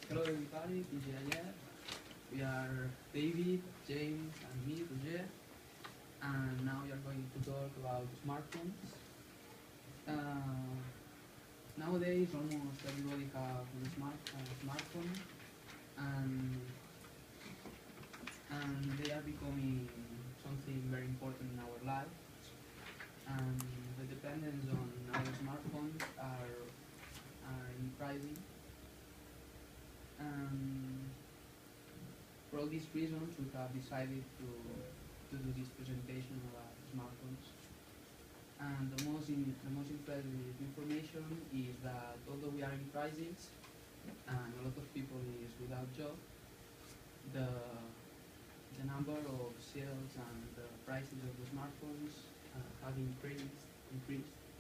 Hello everybody, this is Ayer. We are David, James and me, Roger, and now we are going to talk about smartphones. Uh, Nowadays almost everybody have a smartphone and, and they are becoming something very important in our life, and the dependence on our smartphones are increasing. And for all these reasons, we have decided to do this presentation about smartphones. And the most impressive information is that although we are in crisis and a lot of people is without job, the the number of sales and the prices of the smartphones have increased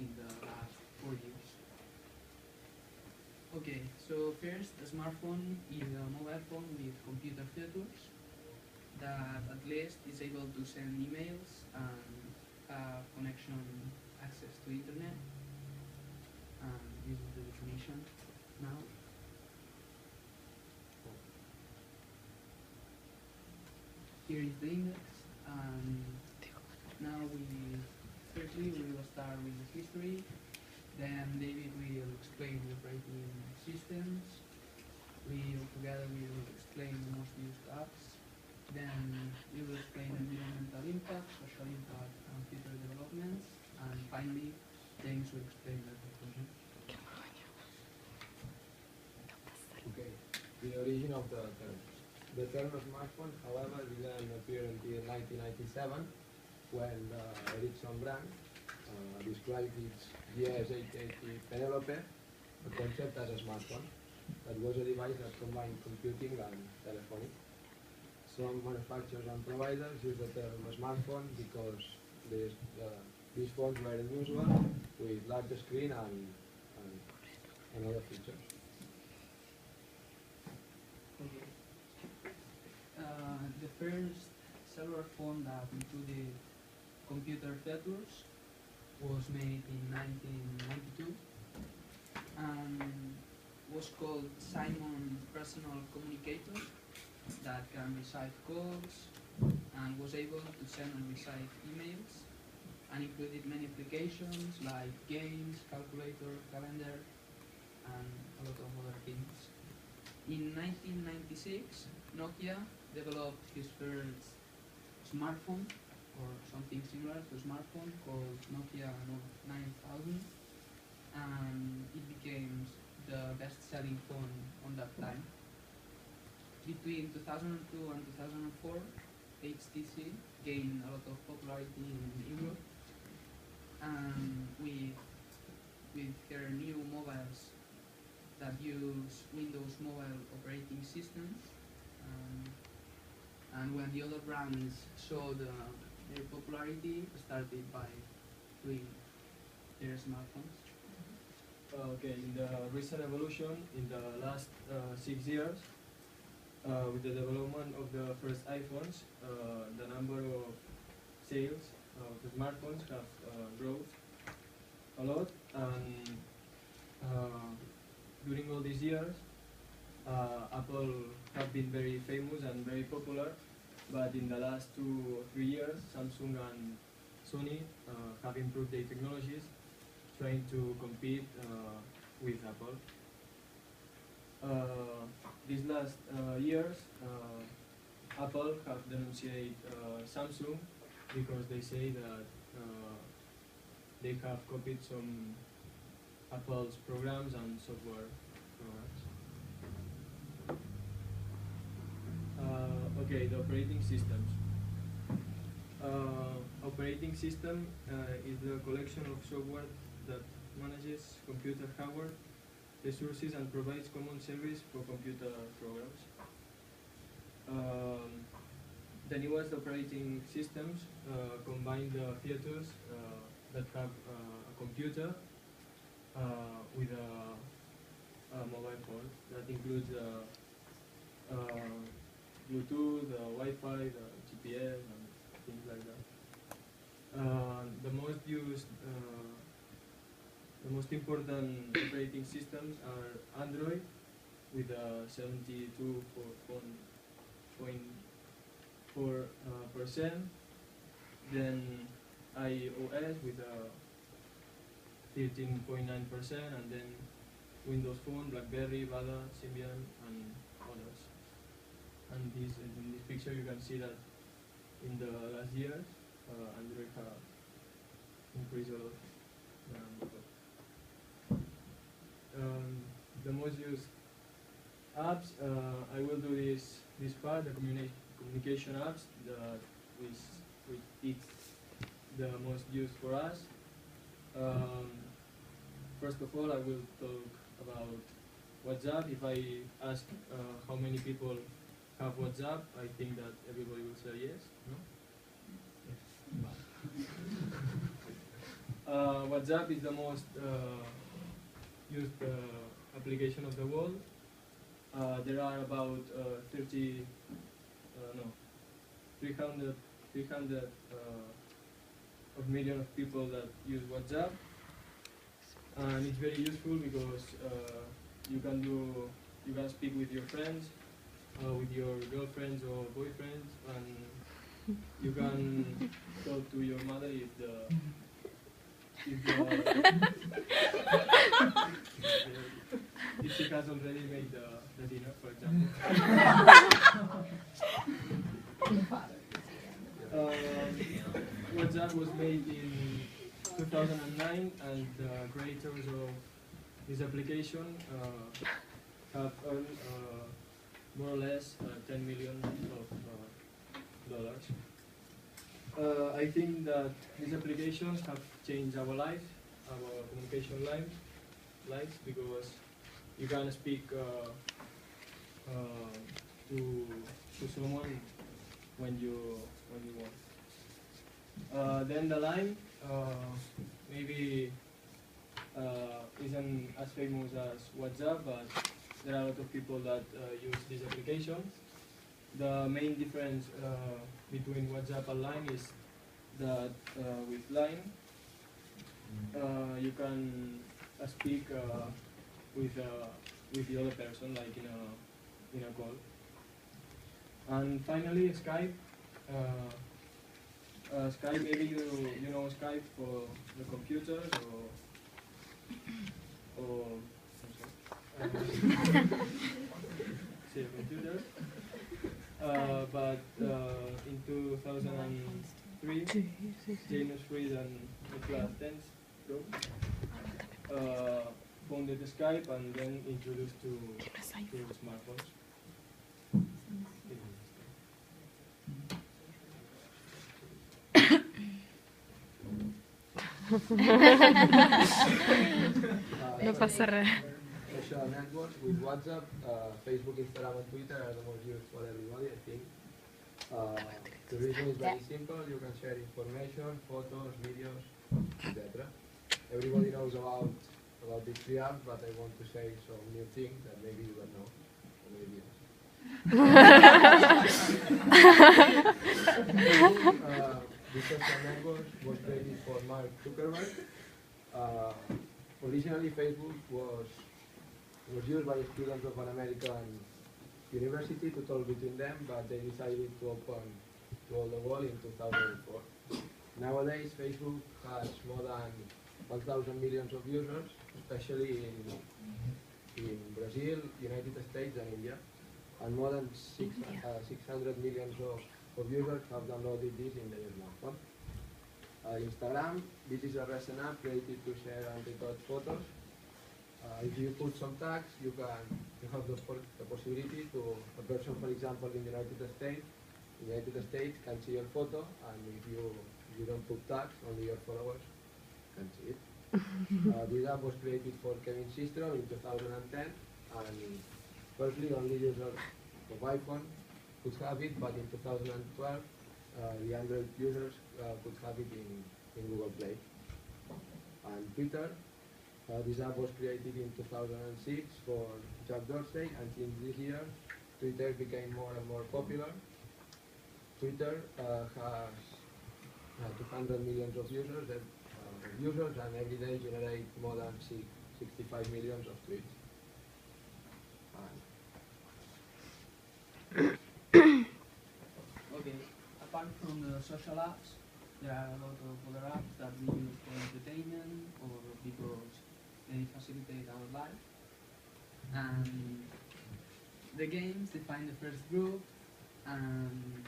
in the last 4 years. Okay, so first, a smartphone is a mobile phone with computer features that at least is able to send emails and have connection access to internet. And this is the definition now. Here is the index, and now firstly we will start with the history. Then David will explain the operating systems. We together will explain the most used apps. Then we will explain environmental impact, social impact, and future developments. And finally, James will explain the conclusion. Okay, the origin of the term. The term smartphone, however, began appear until 1997 when Ericsson brand described its GS880 Penelope, a concept as a smartphone that was a device that combined computing and telephony. Some manufacturers and providers use the term smartphone because these phones were unusual with larger screen and other features. Okay. The first cellular phone that included computer features was made in 1992 and was called Simon Personal Communicator, that can receive calls and was able to send and receive emails, and included many applications like games, calculator, calendar, and a lot of other things. In 1996, Nokia developed his first smartphone, or something similar to a smartphone, called Nokia 9000, and it became the best-selling phone on that time. Between 2002 and 2004, HTC gained a lot of popularity in Europe, and with their new mobiles that use Windows Mobile operating systems, and when the other brands saw their popularity, started by doing their smartphones. Okay, in the recent evolution, in the last 6 years, with the development of the first iPhones, the number of sales of the smartphones have grown a lot, and during all these years, Apple have been very famous and very popular, but in the last 2 or 3 years, Samsung and Sony have improved their technologies, trying to compete with Apple. These last years, Apple have denunciated Samsung because they say that they have copied some Apple's programs and software programs. Okay, the operating systems. Operating system is the collection of software that manages computer hardware, resources, and provides common service for computer programs. The newest operating systems combine the features that have a computer with a mobile phone that includes Bluetooth, Wi-Fi, the GPS, and things like that. The most important operating systems are Android, with a 72.4%. Then iOS with a 13.9%, and then Windows Phone, BlackBerry, Bada, Symbian, and others. And in this picture you can see that in the last years, Android has increased a lot. The most used apps, I will do this part, the communication apps, which it's the most used for us. First of all, I will talk about WhatsApp. If I ask how many people have WhatsApp, I think that everybody will say yes. No? WhatsApp is the most used application of the world. There are about 300 of million of people that use WhatsApp, and it's very useful because you can speak with your friends, with your girlfriends or boyfriends, and you can talk to your mother if she has already made the dinner, for example. WhatsApp was made in 2009, and the creators of this application have earned more or less $10 million. I think that these applications have changed our lives, our communication lives, because you can speak to someone when you want. Then the Line maybe isn't as famous as WhatsApp, but there are a lot of people that use this application. The main difference between WhatsApp and Line is that with Line you can speak with the other person, like in a call. And finally, Skype. Skype, maybe you know Skype for the computers or computers. But in 2003, Janus Fried and Niklas Stenstrup founded Skype and then introduced to smartphones. No passa res. Social networks with WhatsApp, Facebook, Instagram, and Twitter are the most used for everybody, I think. The reason is very simple. You can share information, photos, videos, etc. Everybody knows about these three apps, but I want to say some new things that maybe you don't know, or maybe yes. This social network was created for Mark Zuckerberg. Originally, Facebook was used by students of an American university to talk between them, but they decided to open to all the world in 2004. Nowadays, Facebook has more than 1,000 million of users, especially in Brazil, United States, and India, and more than 600 million of users have downloaded this in their smartphone. Instagram, this is a recent app created to share anti-touch photos. If you put some tags, you have the possibility to, a person, for example, in the United States can see your photo, and if you don't put tags, only your followers can see it. This app was created for Kevin Systrom in 2010, and firstly only users of iPhone could have it, but in 2012 the Android users could have it in Google Play. And Twitter, this app was created in 2006 for Jack Dorsey, and since this year Twitter became more and more popular. Twitter has 200 million of users, and every day generate more than 65 million of tweets. And social apps. There are a lot of other apps that we use for entertainment or because they facilitate our life. And the games define the first group, and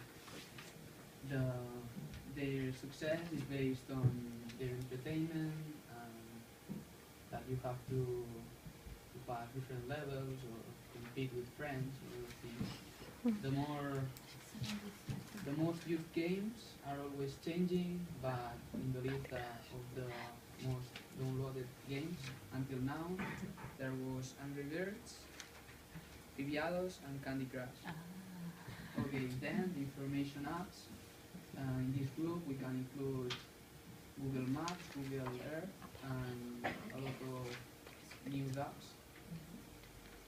their success is based on their entertainment, that you have to pass different levels or compete with friends or things. The most used games are always changing, but in the list of the most downloaded games until now, there was Angry Birds, Piviados, and Candy Crush. Okay, then the information apps. In this group, we can include Google Maps, Google Earth, and a lot of news apps.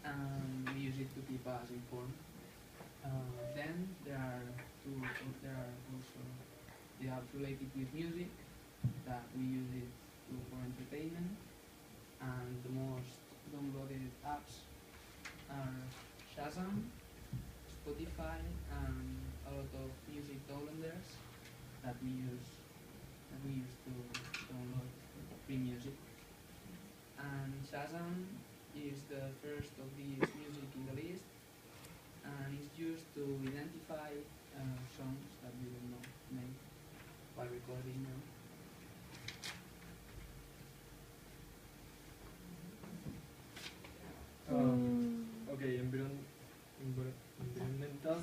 And we use it to keep us informed. Then there are also the apps related with music that we use it for entertainment. And the most downloaded apps are Shazam, Spotify, and a lot of music downloaders that we use to download free music. And Shazam is the first of these music in the list, and it's used to identify songs that we don't know made by recording them. Okay, environmental.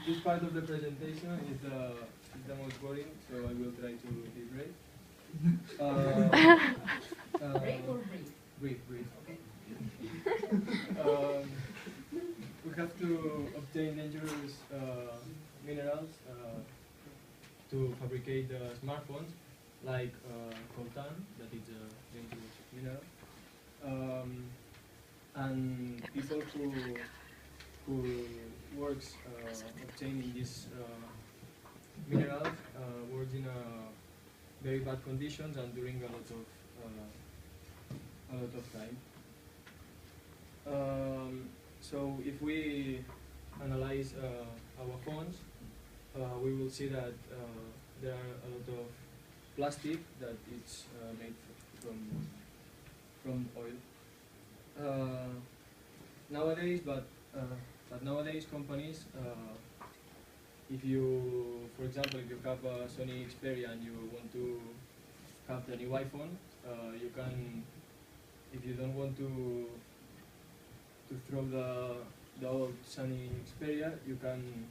This part of the presentation is the most boring, so I will try to be brief. Break or breathe? Brief. Okay. We have to obtain dangerous minerals to fabricate smartphones, like coltan, that is a dangerous mineral. And people who works obtaining these minerals works in very bad conditions and during a lot of time. So if we analyze our phones, we will see that there are a lot of plastic that is made from oil. Nowadays, but nowadays companies, if you, for example, if you have a Sony Xperia and you want to have the new iPhone, you can, if you don't want to throw the old Sony Xperia, you can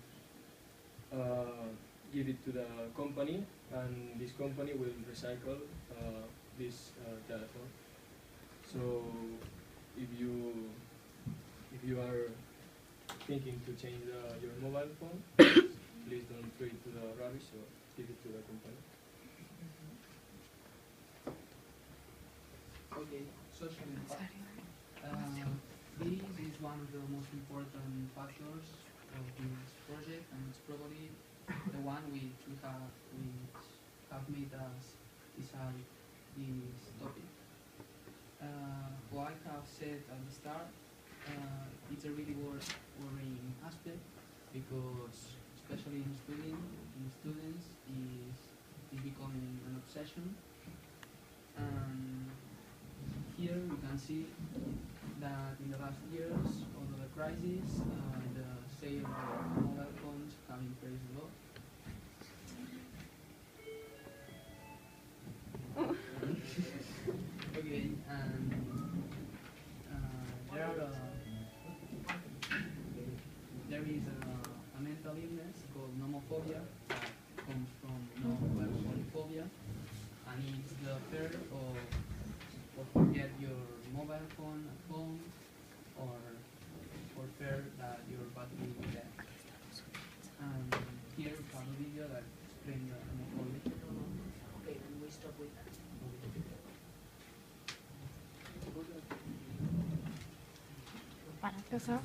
give it to the company, and this company will recycle this telephone. So if you are thinking to change your mobile phone, please don't throw it to the rubbish, or give it to the company. Okay, social impact. This is one of the most important factors of this project, and it's probably the one which have made us decide this topic. What I have said at the start, it's a really worrying aspect, because especially in students is becoming an obsession. And here we can see that in the last years, under the crisis, the sale of mobile phones have increased a lot. Okay, and there is a mental illness called nomophobia that comes from no mobile phone phobia, and it's the fear of forget your mobile phone at home, or fear that your battery will dead. And here we have a video that explains the nomophobia. Okay, and we stop with that. Para empezar.